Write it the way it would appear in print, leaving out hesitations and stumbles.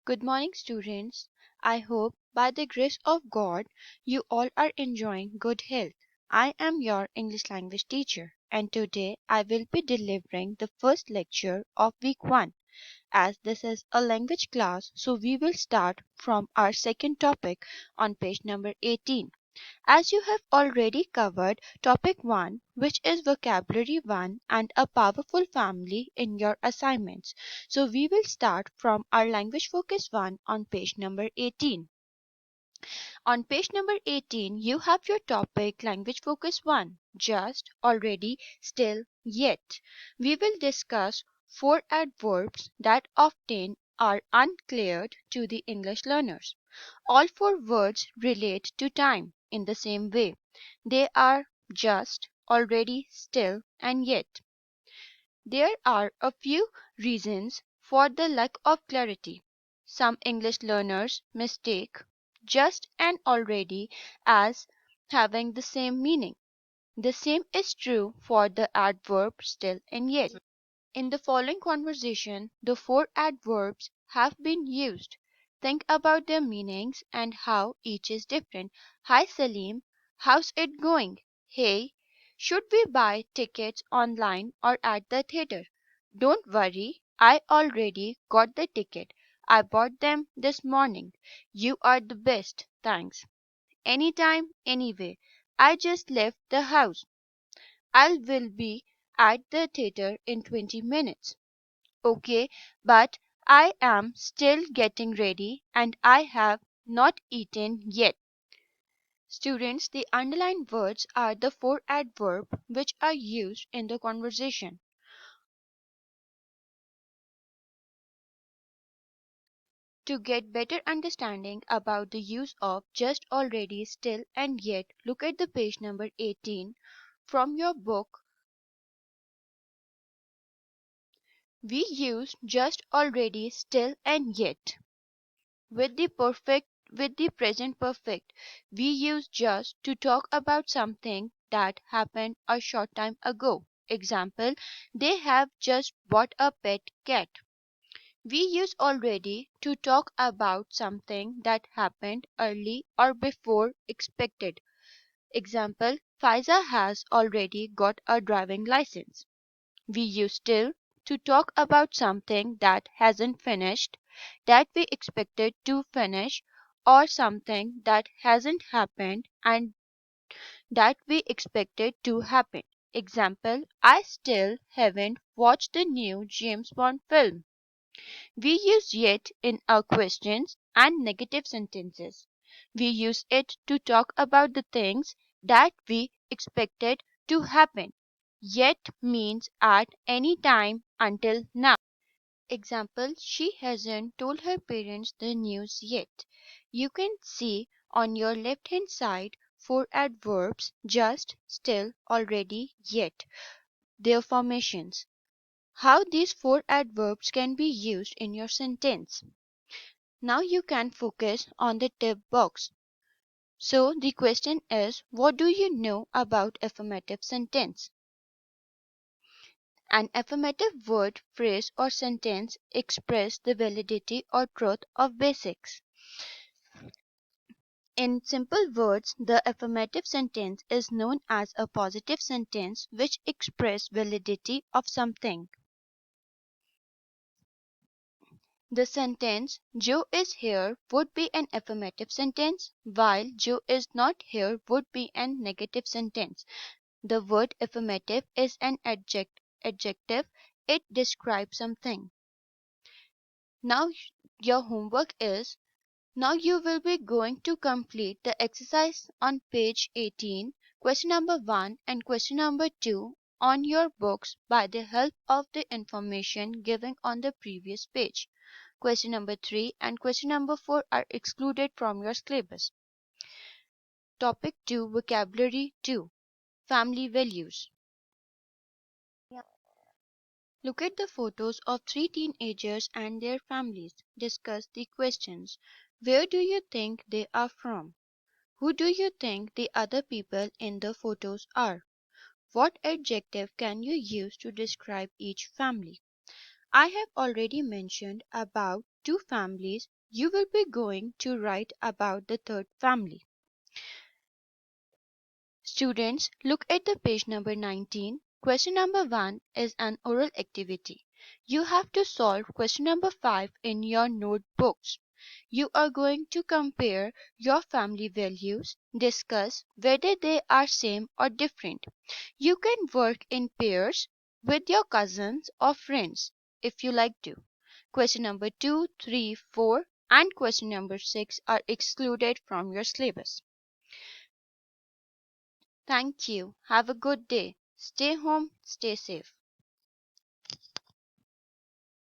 Good morning, students. I hope by the grace of God you all are enjoying good health. I am your English language teacher, and today I will be delivering the first lecture of week 1. As this is a language class, so we will start from our second topic on page number 18. As you have already covered topic 1, which is vocabulary 1 and a powerful family in your assignments, so we will start from our language focus 1 on page number 18. On page number 18, you have your topic language focus 1, just, already, still, yet. We will discuss 4 adverbs that often are uncleared to the English learners. All 4 words relate to time in the same way. They are just, already, still, and yet. There are a few reasons for the lack of clarity. Some English learners mistake just and already as having the same meaning. The same is true for the adverb still and yet. In the following conversation, the 4 adverbs have been used. Think about their meanings and how each is different. Hi Salim, how's it going? Hey, should we buy tickets online or at the theater? Don't worry, I already got the ticket. I bought them this morning. You are the best, thanks. Anytime, anyway. I just left the house. I will be at the theater in 20 minutes. Okay, but I am still getting ready and I have not eaten yet. Students, the underlined words are the 4 adverbs which are used in the conversation. To get better understanding about the use of just, already, still, and yet, look at the page number 18 from your book. We use just, already, still, and yet. With the present perfect, we use just to talk about something that happened a short time ago. Example, they have just bought a pet cat. We use already to talk about something that happened early or before expected. Example, Faiza has already got a driving license. We use still to talk about something that hasn't finished, that we expected to finish, or something that hasn't happened and that we expected to happen. Example, I still haven't watched the new James Bond film. We use yet in our questions and negative sentences. We use it to talk about the things that we expected to happen. Yet means at any time until now. Example, she hasn't told her parents the news yet. You can see on your left hand side 4 adverbs just, still, already, yet, their formations. How these 4 adverbs can be used in your sentence. Now you can focus on the tip box. So the question is, what do you know about affirmative sentence? An affirmative word, phrase or sentence express the validity or truth of basics. In simple words, the affirmative sentence is known as a positive sentence which express validity of something. The sentence Joe is here would be an affirmative sentence, while Joe is not here would be a negative sentence. The word affirmative is an adjective. It describes something. Now your homework is, now you will be going to complete the exercise on page 18, question number 1 and question number 2 on your books by the help of the information given on the previous page. Question number 3 and question number 4 are excluded from your syllabus. Topic 2, vocabulary 2, family values. Look at the photos of 3 teenagers and their families. Discuss the questions. Where do you think they are from? Who do you think the other people in the photos are? What adjective can you use to describe each family? I have already mentioned about two families. You will be going to write about the third family. Students, look at the page number 19. Question number 1 is an oral activity. You have to solve question number 5 in your notebooks. You are going to compare your family values, discuss whether they are same or different. You can work in pairs with your cousins or friends if you like to. Question number 2, 3, 4 and question number 6 are excluded from your syllabus. Thank you. Have a good day. Stay home, stay safe.